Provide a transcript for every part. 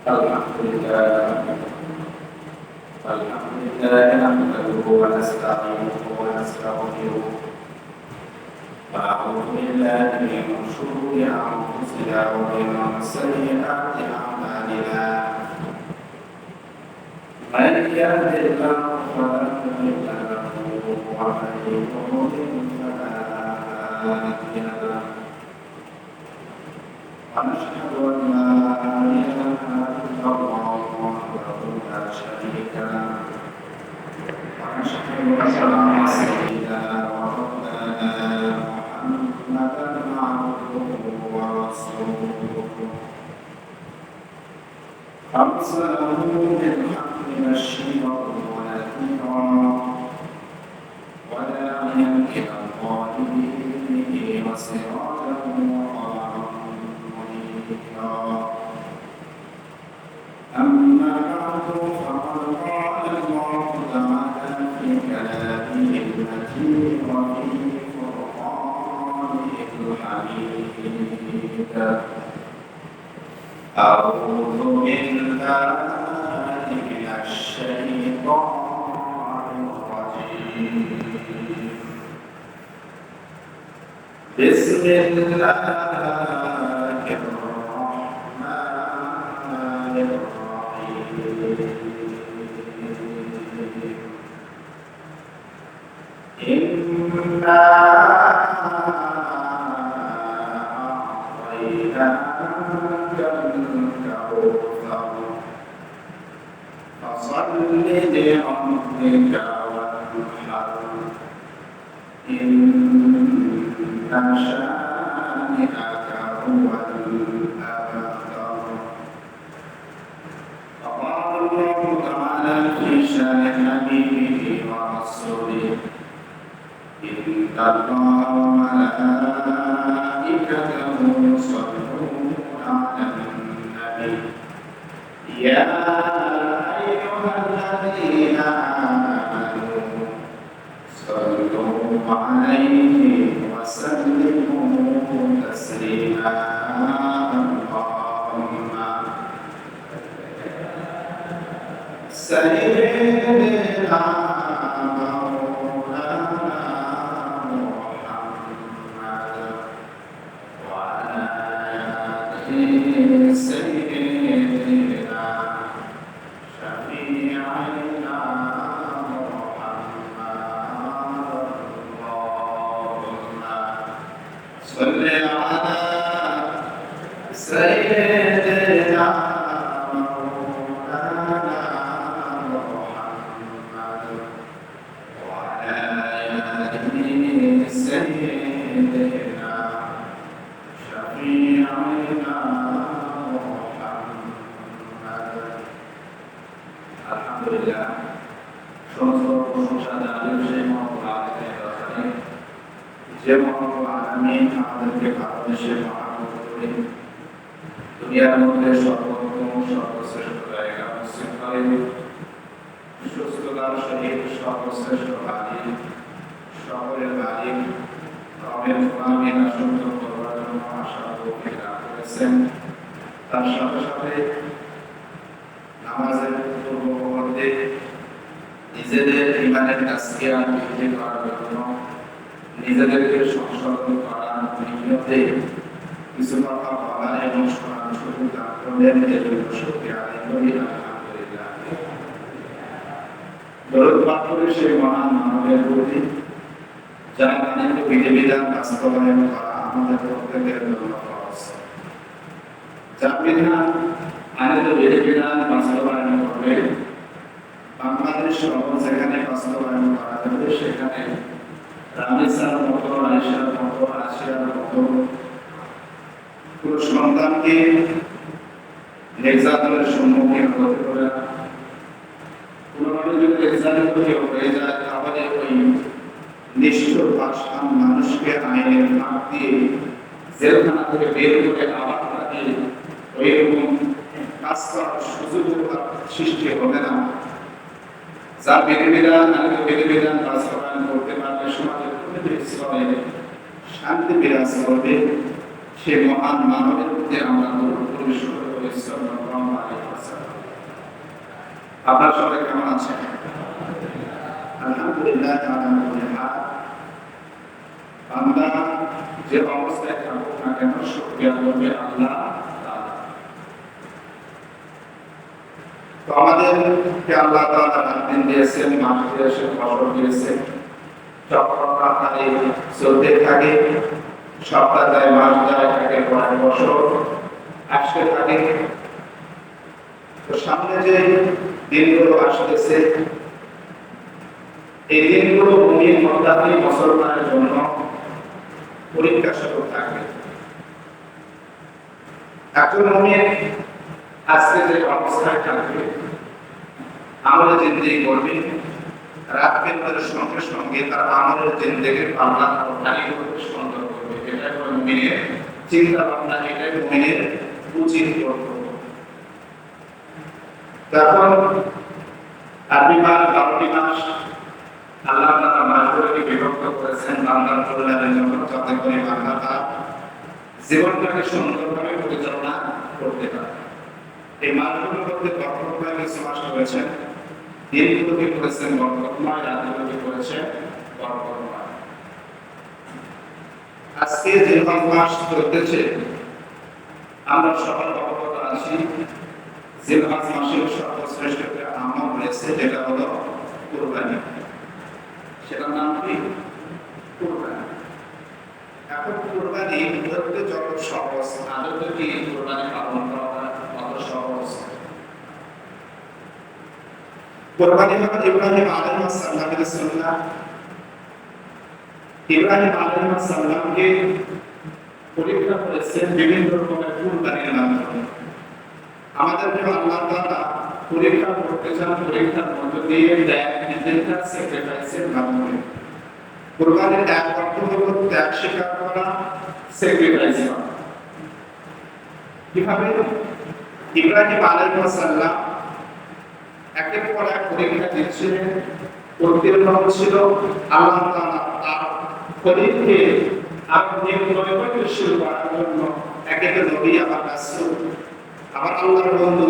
الحمد لله نحمده ونستعينه ونستغفره ونعوذ بالله من شرور أنفسنا ومن سيئات أعمالنا من يهد الله فلا مضل له ومن يضلل فلا هادي له ونشهد أن لا إله إلا الله وحده لا شريك له ونشهد أن سيدنا ومولانا محمدا عبده ورسوله أرسله بالحق بشيرا ونذيرا وداعيا إلى الله بإذنه وسراجا أما بعد فقد قال الله تعالى في كلامه المتين وفي فرقانه الحميد أعوذ بالله من الشيطان الرجيم بسم الله إنا أعطيناك الكوثر فصل لربك وانحر إن شانئك هو الأبتر فقال الله تعالى في شان حبيبه ورسوله إن الله وملائكته يصلون على النبي يا أيها الذين آمنوا صلوا عليه وسلموا تسليما اللهم سيدنا سيدنا شفيعنا محمد اللهم صل على سيدنا مولانا محمد وعلى آله سيدنا شفيعنا আলহামদুলিল্লাহ সমস্ত প্রশংসা জানালেন সেই মহান আল্লাহর দরবারে যে মহান আমিন আমাদেরকে ভালোবেসে মহাব্বত করে দুনিয়ার মধ্যে সর্বোত্তম সর্বশ্রেষ্ঠ জায়গা নিশ্চিত করেন সুস্থতার সহিত সর্বশ্রেষ্ঠ মালিক সকলের মালিক রবের গোলামি আসক্ত করবার জন্য আশা তৌফিক দান করেছেন তার সাথে সাথে নামাজের পূর্ব মুহূর্তে নিজেদের ইমানের তাসকিয়া বৃদ্ধি করার জন্য নিজেদেরকে সংশোধন করার নিয়তে কিছু কথা বলা এবং শোনার সুযোগ দান করলেন এর জন্য শুকরিয়া আদায় করি আলহামদুলিল্লাহ। দরুদ পাঠ করে সেই মহান মানবের প্রতি যার অনেক বিধিবিধান বাস্তবায়ন করা আমাদের প্রত্যেকের জন্য ফরজ। যার বিধান আনিত বিধিবিধান বাস্তবায়ন করবে বাংলাদেশ সহ যেখানে বাস্তবায়ন করা যাবে সেখানে রামেসার মতো আয়েশার মতো আসিয়ার মতো পুরো সন্তানকে নির্যাতনের সম্মুখীন হতে পারে না। কোনোভাবে যদি নির্যাতিত হয়ে যায় তাহলে ওই নিষ্ঠুর পাষাণ মানুষকে আইনের ফাঁক দিয়ে জেলখানা থেকে বের করে আবার তাকে ওইরকম কাজ করার সুযোগ সৃষ্টি হবে না। যা বিধিবিধান বাস্তবায়ন করতে পারলে সমাজের প্রতিটি স্তরে শান্তি বিরাজ করবে। সে মহান মানবের প্রতি আমরা দরুদ পড়ি সাল্লাল্লাহু আলাইহি ওয়াসাল্লাম। আপনার সবাই কেমন আছেন? আলহামদুলিল্লাহ আলা কুল্লি হাল। বান্দা যে অবস্থায় থাকুক না কেন শুকরিয়া করবে আল্লাহ তাআলা। তো আমাদেরকে আল্লাহ তাআলা রাত দিন দিয়েছেন, মাস দিয়েছেন, বছর দিয়েছেন, চক্রটা তাই চলতে থাকে, সপ্তাহ যায়, মাস যায়, একের পর এক বছর আসতে থাকে। তো সামনে যে দিনগুলো আসতেছে, এই দিনগুলো মুমিন মুত্তাকি মুসলমানের জন্য পরীক্ষা স্বরূপ থাকবে। একজন মুমিন আজকে যে অবস্থায় থাকবে, আমলের জিন্দেগি করবে, রাত দিনের সঙ্গে সঙ্গে তার আমলের জিন্দেগির পাল্লা আরো ভারী করবে, সুন্দর করবে। এটা হলো মুমিনের চিন্তা ভাবনা, এটাই মুমিনের উচিত কর্তব্য। তখন আরবি মাস 12টি মাস আল্লাহ তাআলা মাসগুলোকে বিভক্ত করেছেন বান্দার কল্যাণের জন্য, যাতে করে বান্দা তার জীবনটাকে সুন্দরভাবে পরিচালনা করতে পারে। এই মাসগুলোর মধ্যে বরকতময় কিছু মাস রয়েছে, দিনগুলোকে করেছেন বরকতময়, রাতগুলোকে করেছেন বরকতময়। আজকে যে মাস চলতেছে, আমরা সবাই অবগত আছি, জিলহজ মাসের সর্বশ্রেষ্ঠ একটা আমল রয়েছে, যেটা হলো কুরবানি। সেটার নাম কি? কুরবানি। এখন কুরবানি বলতে যত সহজ, আদতে কি কুরবানি পালন করা অত সহজ? কুরবানি হলো ইব্রাহিম আলাইহিস সালামের সুন্নাহ। ইব্রাহিম আলাইহিস সালামকে পরীক্ষা করেছেন বিভিন্ন রকমের কুরবানির মাধ্যমে। আমাদেরকে আল্লাহ তাআলা পরীক্ষা করতে চান, পরীক্ষার মধ্য দিয়ে ত্যাগ, নিজের স্যাক্রিফাইসের মাধ্যমে। কুরবানির এক অর্থ হলো ত্যাগ স্বীকার করা, স্যাক্রিফাইস করা। কিভাবে? ইব্রাহিম আলাইহিস সালাম একের পর এক পরীক্ষা দিচ্ছিলেন, উত্তীর্ণ হচ্ছিল। আল্লাহ তাআলা তার খলিলকে আরো নৈকট্যশীল করার জন্য একে নবী, আবার রাসূল, আবার আল্লাহর বন্ধু,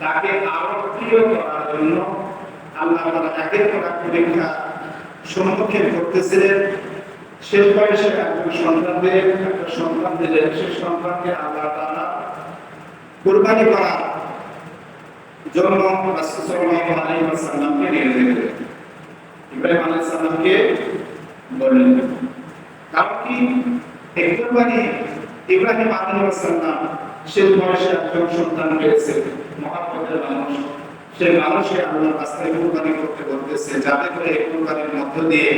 তাকে আরো প্রিয় করার জন্য আল্লাহ তাআলা একের পর এক পরীক্ষা সম্মুখীন করতেছিলেন। শেষ বয়সে একজন সন্তান দিলেন, সেই সন্তানকে আল্লাহ তাআলা কুরবানি করার জন্য রাসূল সাল্লাল্লাহু আলাইহি ওয়াসাল্লামকে নির্দেশ দিলেন। ইব্রাহিম আলাইহিস সালামকে বললেন, কারণ কি এই কুরবানি ইব্রাহিম আলাইহিস সালাম শেষ বয়সে একজন সন্তান পেয়েছে, মহব্বতের মানুষ, সেই মানুষকে আল্লাহর রাস্তায় কুরবানি করতে বলতেছে, যাতে করে এই কুরবানির মধ্য দিয়ে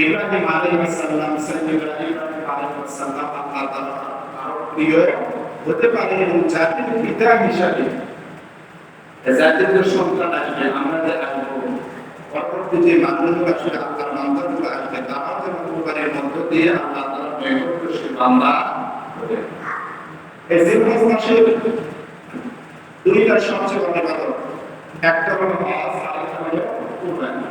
ইব্রাহিম আলাইহিস সালাম আল্লাহ তাআলা আরো প্রিয় হতে পারে, এবং জাতির পিতা হিসাবে জাতির যে সন্তান আসবে, আমরা যে আসবো, পরবর্তী যে মানুষগুলো আসবে, আল্লাহর বান্দাগুলো আসবে, তারাও যেন কুরবানির মধ্য দিয়ে আল্লাহ তাআলার নৈকট্যশীল বান্দা হবে। এই জিলহজ মাসে দুইটা সবচেয়ে বড় ইবাদত, একটা হলো হজ, আরেকটা হলো কুরবানি।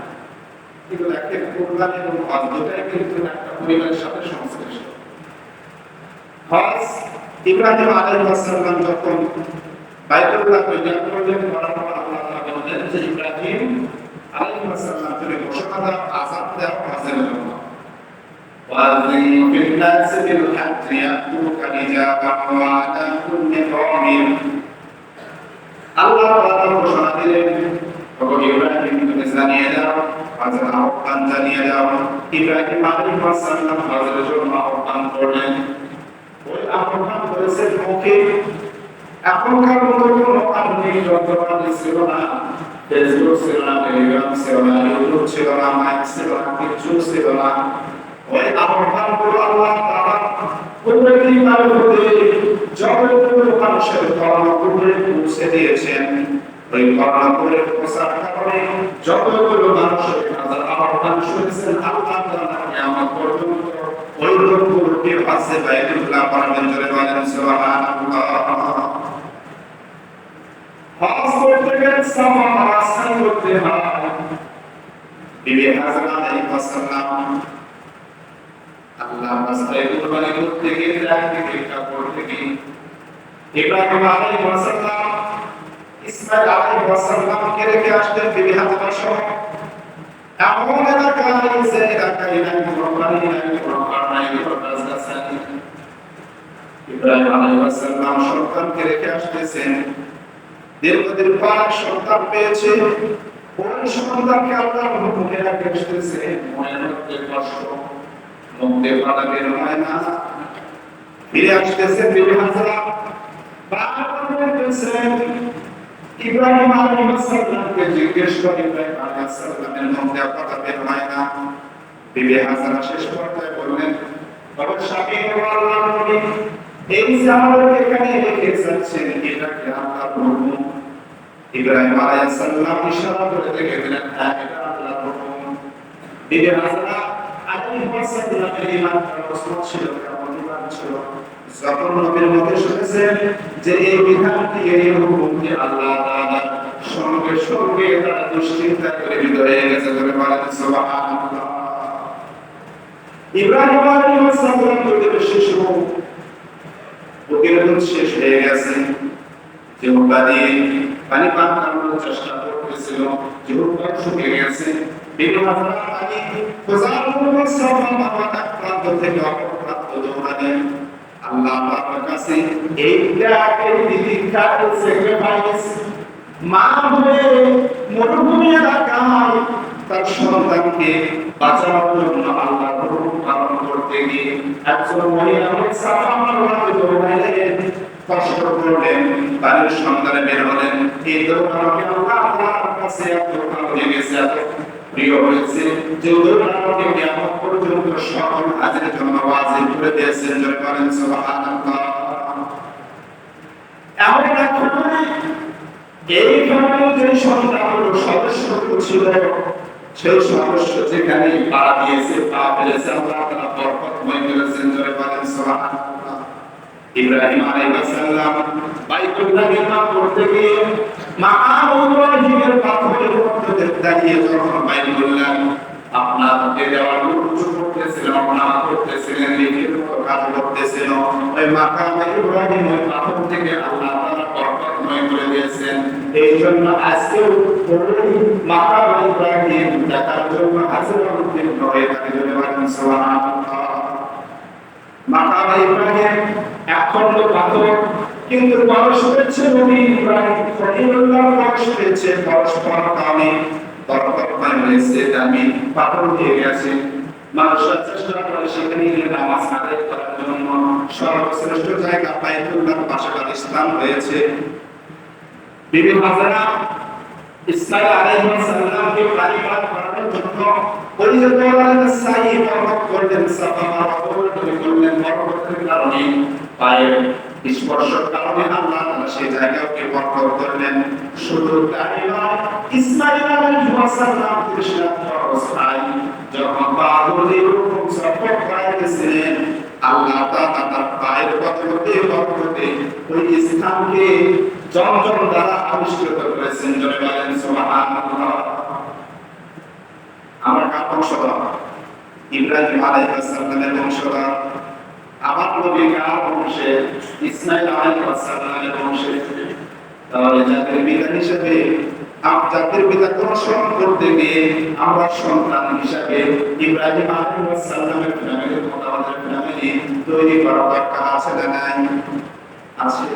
কিন্তু একটা কুরবানি এবং হজ দুটাই কিন্তু একটা পরিবারের সাথে সংশ্লিষ্ট। হজ ইব্রাহিম আলাইহিস সালাম যখন বাইতুল্লাহ তৈরি করলেন, করার পর আল্লাহ তাআলা বললেন যে ইব্রাহিম আলাইহিস সালাম তুমি ঘোষণা দাও, আযান দাও হজের জন্য। وَأَذِّنْ فِي النَّاسِ بِالْحَجِّ يَأْتُوكَ رِجَالًا وَعَلَى كُلِّ ضَامِرٍ। আল্লাহ তাআলা ঘোষণা দিলেন, ওগো ইব্রাহিম তুমি জানিয়ে দাও, হজের আহ্বান জানিয়ে দাও। ইব্রাহিম আলাইহিস সালাম হজের জন্য আহ্বান করলেন। ওই আহ্বান করেছেন মুখে। এখনকার মতো কোনো আধুনিক যন্ত্রপাতি ছিল না, ফেসবুক ছিল না, টেলিগ্রাম ছিল না, ইউটিউব ছিল না, মাইক ছিল না, কিছু ছিল না। ওই আহ্বান করে আল্লাহ তাআলা কুদরতি মারফতে যতগুলো মানুষের কর্ণকুহরে পৌঁছে দিয়েছেন, ওই কর্ণকুহরে পৌঁছার কারণে যতগুলো মানুষের হাজার আহ্বান শুনেছেন, আল্লাহ তাআলা কিয়ামত পর্যন্ত ওই লোকগুলোকে পাশে বাইতুল্লাহ পারাবেন। জোরে বলেন সুবহানাল্লাহ। হজ করতে গেলে সাফা মারওয়া করতে হয়। বিবি হাজরা আলাইহিস সালাম আল্লাহর রাস্তায় কুরবানি করতে গিয়ে পরীক্ষা করতে গিয়ে ইব্রাহিম আলাইহিস সালাম ইসমাঈল আলাইহিস সালামকে রেখে আসতেন বিবি হাজরা সহ। এমন এলাকায় যে এলাকায় নাই কোনো পানি নাই, কোনো ঘর নাই, কোনো গাছগাছালি। ইব্রাহিম আলাইহিস সালাম সন্তানকে রেখে আসতেছেন, দীর্ঘদিন পর সন্তান পেয়েছে। ওই সন্তানকে আল্লাহর হুকুমে রেখে আসতেছে, মনের মধ্যে কষ্ট, মুখ দিয়ে পাতা বের হয় না। ফিরে আসতেছে বিবি হাজরা, বারবার বলতেছেন ইব্রাহিম আলাইহিস সালামকে জিজ্ঞেস করে, ইব্রাহিম আলাইহিস সালামের মুখ দিয়ে কথা বের হয় না। বিবি হাজরা শেষ পর্যায়ে বললেন, বাবা স্বামী ও আল্লাহর নবী, এই যে আমাদেরকে এখানে রেখে যাচ্ছেন, এটা কি আল্লাহর হুকুম? ইব্রাহিম আলাইহিস সালাম ইশারা করে দেখে দিলেন, হ্যাঁ, এটা আল্লাহর হুকুম। বিবি হাজরা আলাইহিস সালামের ঈমান প্রশ্ন ছিল, কেমন ঈমান ছিল? যখন নবীর মুখে শুনেছেন যে এই বিধানটি, এই হুকুমটি আল্লাহ তাআলা, সঙ্গে সঙ্গে তারা দুশ্চিন্তা করে হৃদয়ে গেছে, ধরে বলেন সুবহানাল্লাহ। ইব্রাহিম আলাইহিস সালাম যুগের শিশু, বুকের দুধ শেষ হয়ে গেছে, জিহ্বা দিয়ে পানি পান করানোর চেষ্টা করতেছিল, জিহ্বা শুকিয়ে গেছে। বিবি হাজরা পানি খোঁজার জন্য সাফা মারওয়া প্রান্ত থেকে অপর প্রান্ত দৌড়ালেন। আল্লাহ তাআলার কাছে এই তিতিক্ষা, এই স্যাক্রিফাইস, মা হয়ে মরুভূমি এলাকায় তার সন্তানকে বাঁচানোর জন্য আল্লাহর হুকুম পালন করতে গিয়ে একজন মহিলা সাফা মারওয়াতে দৌড়ালেন, কষ্ট করলেন, পানির সন্ধানে বের হলেন। এই দৌড়ানোকে আল্লাহ তাআলার কাছে এত ভালো লেগেছে, এত প্রিয় হয়েছে যে দৌড়ানোকে কিয়ামত পর্যন্ত সকল হাজির জন্য ওয়াজিব করে দিয়েছেন। জয় বলেন সুবহানাল্লাহ। এমন এক ঘটনা, এই ঘটনা যে সন্তানগুলো সদস্য ছিল, সেই সদস্য যেখানে পা দিয়েছে, পা ফেলেছে, আল্লাহ তাআলা বরকতময় করেছেন। জয় বলেন সুবহানাল্লাহ। ইব্রাহিম আলাইহিস সালাম বাইতুল্লাহ নির্মাণ করতে গিয়ে মাকাম ইব্রাহিমের পাথরের মধ্যে দাঁড়িয়ে যখন বাইতুল্লাহ আপনাকে দেওয়ার উঁচু করতেছিলেন, আপনারা করতেছিলেন, লিখিত কাজ করতেছিল, ওই মাকাম ইব্রাহিম ওই পাথর থেকে আল্লাহ তাআলা বরকতময় করে দিয়েছেন। এই জন্য আজকেও ওই মাকাম ইব্রাহিম দেখার জন্য হাজার উদ্দীপ্ত হয়ে থাকে। যদি বলেন সুবহানাল্লাহ। মাকাম ইব্রাহিম একখণ্ড পাথর, কিন্তু বয়স হয়েছে নবী ইব্রাহিম খলিলুল্লাহ, বয়স হয়েছে পরস্পর কামে বরকতময় হয়েছে, দামি পাথর হয়ে গেছে। মানুষরা চেষ্টা করে সেখানে নামাজ আদায় করার জন্য সর্বশ্রেষ্ঠ জায়গা বাইতুল্লাহর পাশাপাশি স্থান হয়েছে। বিবি হাজরা ইসমাঈল আলাইহিস সালামকে পারিবার করানোর জন্য ওই যে দৌড়ালেন, সাই বরকত করলেন, সাফা মারওয়া করলেন, বরকতের কারণে, পায়ের স্পর্শের কারণে আল্লাহ তাআলা সেই জায়গাকে বরকত করলেন। শুধু তাই নয়, ইসমাঈল আলাইহিস সালাম কৃষ্ণার্থ অবস্থায় যখন বাহুদের উপর সফর করাইতেছিলেন, আল্লাহ তাআলা তার পায়ের বরকতে ওই স্থানকে জমজম দ্বারা আবিষ্কৃত করেছেন। জয় বলেন সুবহানাল্লাহ। আমার কার বংশধর? ইব্রাহিম আলাইহিস সালামের বংশধর। আমার নবী কার বংশে? ইসমাঈল আলাইহিস সালামের বংশে। তাহলে জাতির পিতা হিসেবে, জাতির পিতা অনুসরণ করতে গিয়ে আমরা সন্তান হিসাবে ইব্রাহিম আলাইহিস সালামের ফ্যামিলি, আমাদের ফ্যামিলি তৈরি করা দরকার আছে না নাই? আছে।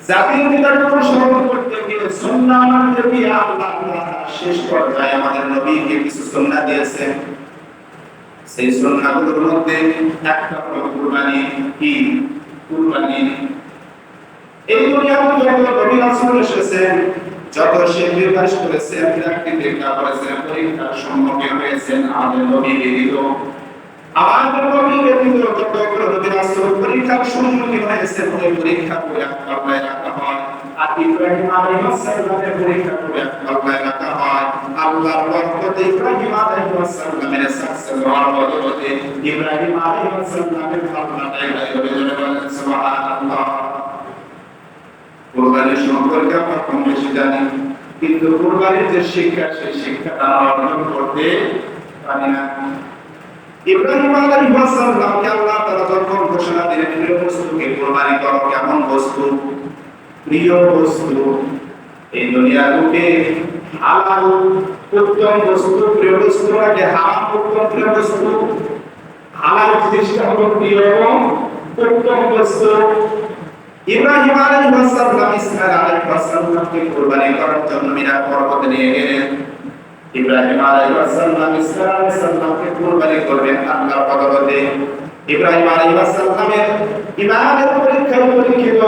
জাতির পিতাকে অনুসরণ করতে গিয়ে সুন্নাহ মানতে গিয়ে আল্লাহ তাআলা শেষ পর্যায়ে আমাদের নবীকে কিছু সুন্নাহ দিয়েছেন। সেই সুন্নাহগুলোর মধ্যে একটা হলো কুরবানি। কি কুরবানি? এই দুনিয়াতে যত নবী রাসূল এসেছেন, যত সেক্রিফাইস করেছেন, পরীক্ষা করেছেন, পরীক্ষার সম্মুখীন হয়েছেন, আমাদের নবী ব্যতীত, আমাদের নবী ব্যতীত যতগুলো নবী রাসূল পরীক্ষার সম্মুখীন হয়েছেন, ওই পরীক্ষা করে আল্লাহ রাখা হয়। আর ইব্রাহিম আলাইহিস সালামের পরীক্ষা করে আল্লাহ রাখা হয়। আল্লাহর বরকতে ইব্রাহিম আলাইহিস সালামের সাকসেস হওয়ার বদলে ইব্রাহিম আলাইহিস সালামের ভাবনাটাই হয়ে গেল। সুবহানাল্লাহ। কুরবানির সম্পর্কে আমরা কম বেশি জানি, কিন্তু কুরবানির যে শিক্ষা, সেই শিক্ষাটা অর্জন করতে পারি না। ইব্রাহিম আলাইহিস সালামকে আল্লাহ তাআলা যখন ঘোষণা দিলেন, প্রিয় বস্তুকে কুরবানি করো, কেমন বস্তু? প্রিয় বস্তু। এই দুনিয়ার বুকে হালাল উত্তম বস্তু, প্রিয় বস্তু আগে হারাম উত্তম প্রিয় বস্তু। হালাল জিনিসটা হলো প্রিয় এবং উত্তম বস্তু। ইব্রাহিম আলাইহিস সালাম ইসমাঈল আলাইহিস সালামকে কুরবানি করার জন্য মিনা পর্বতে নিয়ে গেলেন। ইব্রাহিম আলাইহিস সালাম ইসমাঈল আলাইহিস সালামকে কুরবানি করবেন আল্লাহর বদলে। ইব্রাহিম আলাইহিস সালামের ঈমানের পরীক্ষায় পরীক্ষিত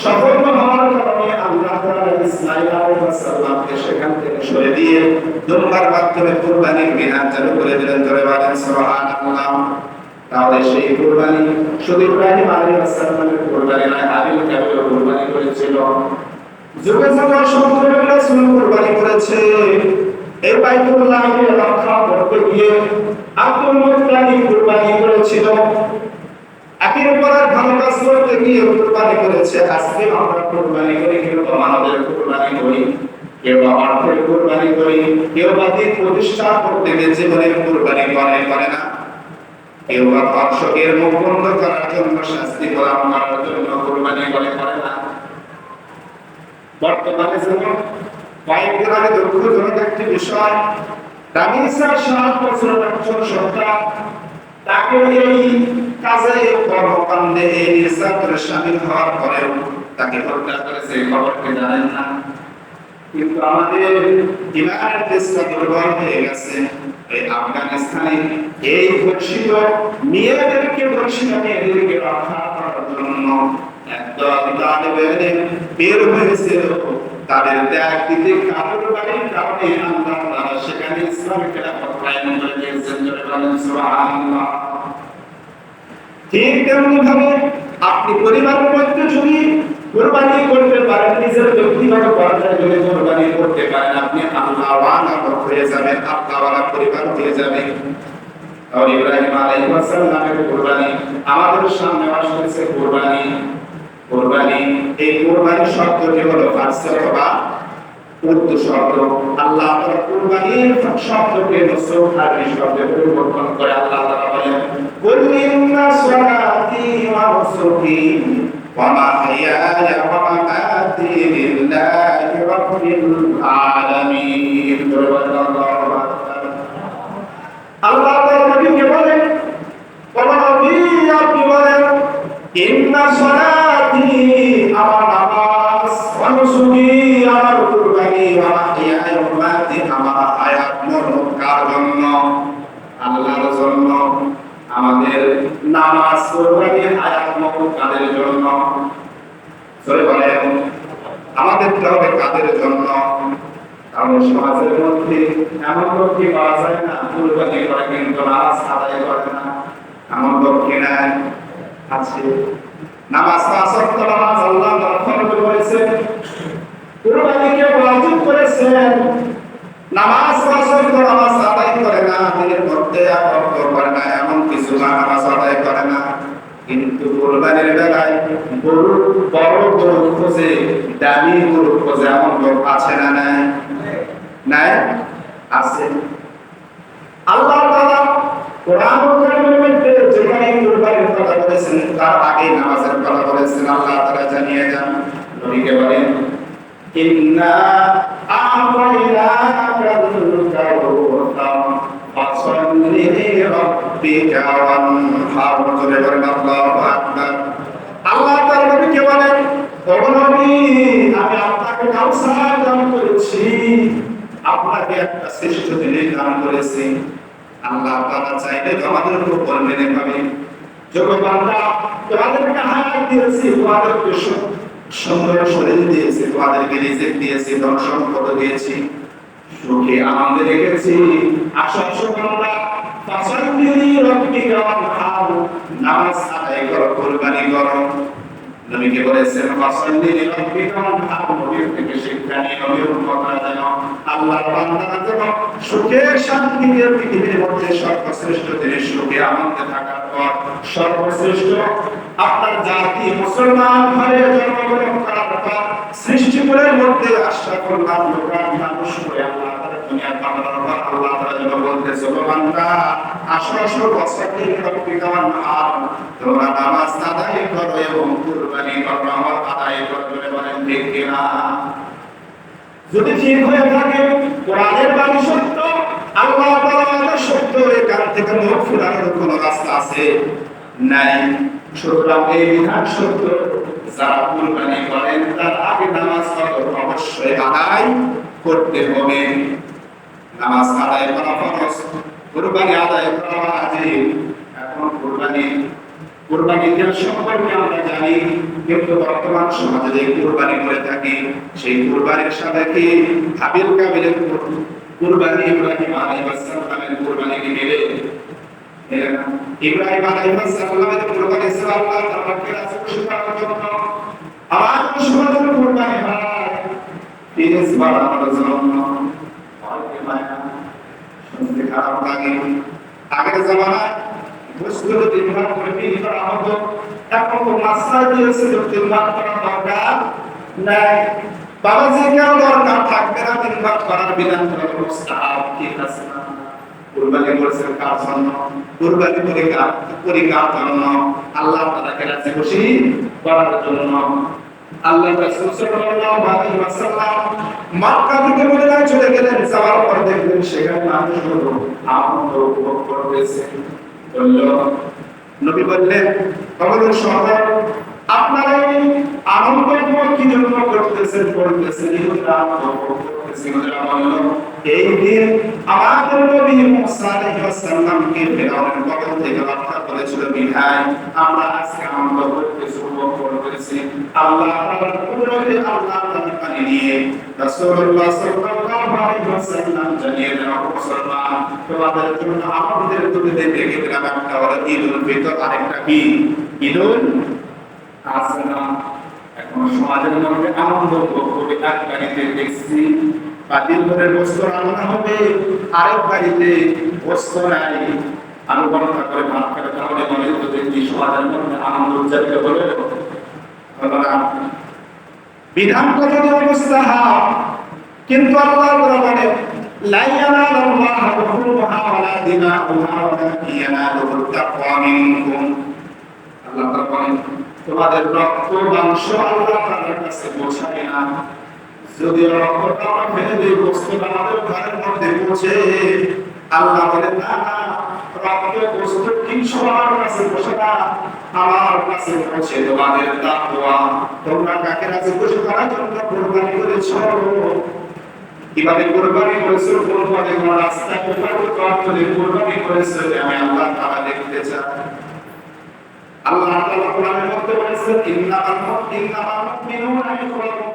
সফল হওয়ার কারণে আল্লাহ তাআলা ইসমাঈল আলাইহিস সালামকে সেখান থেকে সরিয়ে দিয়ে দুম্বার মাধ্যমে কুরবানির বিধান চালু করে দিলেন। জোরে বলেন সুবহানাল্লাহ। তাহলে সেই কুরবানি শুধু ইব্রাহিম আলাইহিস সালামের কুরবানি নয়, হাবিল কাবিল কুরবানি করেছিল। যুগে যুগে সমগ্র রাসূল কুরবানি করেছে। এই বাইতুল্লাহকে রক্ষা করতে গিয়ে আব্দুল মুত্তালিব কুরবানি করেছিল। একের পর এক ভালো কাজ করতে গিয়ে কুরবানি করেছে। আজকে আমরা কুরবানি করি, কেউ মানবের কুরবানি করি, কেউ অর্থের কুরবানি করি, কেউ দিন প্রতিষ্ঠা করতে গিয়ে জীবনের কুরবানি করে না, কেউ দর্শকের মুখ বন্ধ করার জন্য, শাস্তি প্রদান করার জন্য কুরবানি করে না। বর্তমানে যেমন কয়েকদিন আগে দুঃখজনক একটি বিষয়, রামিসা 7 বছরের একজন সন্তান, তাকে এই কাজে কর্মকাণ্ডে এই নির্যাতনে শামিল হওয়ার পরেও তাকে হত্যা করেছে, খবরকে জানেন না। কিন্তু আমাদের ইমানের দেশটা দুর্বল হয়ে গেছে। এই আফগানিস্তানে এই ধর্ষিত মেয়েদেরকে রক্ষা করার জন্য একদল তালেবান বের হয়েছিল। তাদের ত্যাগ দিতে কাপড় বাড়ির কারণে আল্লাহ তাআলা সেখানে ইসলামের খেলাফত কায়েম করে দিয়েছেন। জোরে বলেন সুবহানাল্লাহ। ঠিক তেমনি ভাবে আপনি পরিবারের মধ্যে যদি কুরবানি করতে পারেন, নিজের ব্যক্তিগত পর্যায়ে যদি কুরবানি করতে পারেন, আপনি আল্লাহ ওয়ালা হয়ে যাবেন, আল্লাহ ওয়ালা পরিবার হয়ে যাবেন। আর ইব্রাহিম আলাইহিস সালামের কুরবানি আমাদের সামনে আসছে। কুরবানি এই কুরবানি শব্দটি হলো ফারসি অথবা উর্দু শব্দ। আল্লাহ তাআলা কুরবানির শব্দকে নসব আরবি শব্দে পরিবর্তন করে আল্লাহ তাআলা বলেন, কুল ইন্না সলাতি ওয়া নুসুকি ওয়া মাহইয়ায়া ওয়া মামাতি লিল্লাহি রাব্বিল আলামিন। আল্লাহ তাআলা নবীকে বলেন, নবী আপনি বলেন, ইন্না সলাতি আমার নামাজ, ওয়া নুসুকি আমার কুরবানি, ওয়া মাহইয়ায়া ওয়া মামাতি আমার হায়াত মরণ কার জন্য? আল্লাহর জন্য। আমাদের নামাজ, কুরবানি, হায়াত মরণ কাদের জন্য? সরে বলেন আমাদের তবে কাদের জন্য? কারণ সমাজের মধ্যে এমন লোককে পাওয়া যায় না, কুরবানি করে কিন্তু নামাজ আদায় করে না। এমন লোক কিনা আছে? নামাজ 5 ওয়াক্ত নামাজ আল্লাহ তাআলা ফরজ করেছেন, কুরবানিকে ওয়াজিব করেছেন। নামাজ 5 ওয়াক্ত নামাজ আদায় করে না, দিনের মধ্যে আবদ্ধ করে না, এমন কিছু নামাজ আদায় করে না। কিন্তু কুরবানির বেলায় গরু, বড় গরু খোঁজে, দামি গরু খোঁজে, এমন লোক আছে না? নাই? আছে। আল্লাহ তাআলা কোরআন কারীমের মধ্যে যেখানে কুরবানির কথা বলেছেন, তার আগে নামাজের কথা বলেছেন। আল্লাহ তাআলা জানিয়ে যান, নবীকে বলেন, ইন্না আ'তাইনাকাল কাউসার ফাসাল্লি লিরাব্বিকা ওয়ানহার। জোরে বলেন আল্লাহু আকবার। আল্লাহ তাআলা নবীকে বলেন, ও নবী আমি আপনাকে কাউসার দান করেছি, আপনাকে একটা শ্রেষ্ঠ জিনিস দান করেছি। আল্লাহ তাআলা চাইলে আমাদের উপর বলবেন এভাবে, যখন বান্দা তোমাদেরকে হায়াত দিয়েছি, তোমাদেরকে সুন্দর শরীর দিয়েছি, তোমাদেরকে রিজিক দিয়েছি, ধন সম্পদ দিয়েছি, সুখে আনন্দে রেখেছি, আসো বান্দা ফাসাল্লি লিরাব্বিকা ওয়ানহার, নামাজ আদায় করো, কুরবানি করো। নবীকে বলেছেন ফাসাল্লি লিরাব্বিকা ওয়ানহার, নবীর থেকে শিক্ষা নিয়ে নবীর কথা যেন আল্লাহর বান্দারা যেন সুখে শান্তিতে পৃথিবীর মধ্যে সর্বশ্রেষ্ঠ জিনিস সুখে আনন্দে থাকার পর সর্বশ্রেষ্ঠ আপনার জাতি মুসলমান ঘরে জন্মগ্রহণ করার পর সৃষ্টিকুলের মধ্যে আশরাফুল মানুষ করে আল্লাহ তাআলা দুনিয়ার বান্দার পর আল্লাহ তাআলা যেন বলতেছে, বান্দা আসো ফাসাল্লি লিরাব্বিকা ওয়ানহার, তোমরা নামাজ আদায় করো এবং কুরবানি করো, আদায় করো। বলেন যদি ঠিক হয়ে থাকে কোরআনের বাণী সত্য, আল্লাহ তাআলার সত্য, এখান থেকে মুখ ফিরানোর কোনো রাস্তা আছে? নাই। সুতরাং এই বিধান সত্য, যারা কুরবানি করেন তার আগে নামাজ অবশ্যই আদায় করতে হবে। নামাজ আদায় করা ফরজ, কুরবানি আদায় করা ওয়াজিব। এখন কুরবানির সম্পর্কে আমরা জানি, কিন্তু বর্তমান সমাজে যে কুরবানি করে থাকি, সেই কুরবানির সাথে কি হাবিল কাবিলের কুরবানি, ইব্রাহিম আলাইহিস সালামের কুরবানি কি মিলে? ইব্রাহিম আলাইহিস সালামের কুরবানি ছিল আল্লাহ তাআলাকে খুশি করার জন্য। আমার মুসলমান কুরবানি হয় তিরিশ বাড়ানোর জন্য। অনেকে মায়া শুনতে খারাপ লাগে। আগের জামানায় বস্তুর তিন ভাগ করে বিক্রি করা হতো, এখন তো মাসলা দিয়েছিল তিন ভাগ করা দরকার নাই। বাবাজি কেউ দরকার থাকবে না, তিন ভাগ করার বিধান করা মুস্তাহাব। ঠিক আছে না? কুরবানি করেছেন কার জন্য? কুরবানি করে কার জন্য? আল্লাহ তাআলাকে রাজি খুশি করার জন্য। আল্লাহ রাসূল সাল্লাল্লাহু আলাইহি ওয়াসাল্লাম মক্কা থেকে মদিনায় চলে গেলেন। যাওয়ার পর দেখলেন সেখানে মানুষগুলো আনন্দ উপভোগ করতেছে। নবী বললেন, কবরের শহর, আপনারা এই আনন্দ কি জন্য করতেছেন? বলতেছেন এই দিন আমাদের নবী মুসা আলাইহিস সালামকে ফিরআউনের কবল থেকে রক্ষা করেছিল বিধায় আমরা আজকে আনন্দ করতেছি, উপভোগ করতেছি। আল্লাহ তাআলার কুদরতে, আল্লাহ তাআলার পানি নিয়ে রাসূলুল্লাহ সাল্লাল্লাহু আলাইহি ওয়াসাল্লাম জানিয়ে দেন, মুসলমান তোমাদের জন্য আমাদের দুটো দেখে দিলাম, একটা হলো ঈদুল ফিতর, আরেকটা কি ঈদুল আযহা। এখন সমাজের মধ্যে আনন্দ করে এক বাড়িতে দেখছি বাতিল করে বস্তু রান্না হবে, আরেক বাড়িতে বস্তু নাই, আলু ভর্তা করে ভাত খেতে, তাহলে মনে হতো যে কি সমাজের মধ্যে আনন্দ উদযাপিত হলো। বিধানটা যদি অবস্থা হয়, কিন্তু আল্লাহ তাআলা বলেন লা ইয়ানালুল্লাহু লুহুমুহা ওয়ালা দিমাউহা ওয়ালাকিন ইয়ানালুহুত তাকওয়া মিনকুম। আল্লাহ তাআলা বলেন তোমাদের রক্ত মাংস আল্লাহ তাআলার কাছে পৌঁছায় না। যদি রক্তটা আমরা ফেলে দিই, বস্তুটা আমাদের ঘরের মধ্যে পৌঁছে, আল্লাহ বলেন না না, রক্ত বস্তু কিছু আমার কাছে পৌঁছে না, আমার কাছে পৌঁছে তোমাদের তাকওয়া। তোমরা কাকে রাজি খুশি করার জন্য কুরবানি করেছো? কিভাবে কুরবানি করেছো? কুরবানি কোন রাস্তায় কোথাও কুরবানি করেছো? আমি আল্লাহ তাআলা দেখতে চাই। আল্লাহ তাআলা কোরআনের মধ্যে বলেছেন ইন্নামাল মুমিনুনা ইখওয়াতুন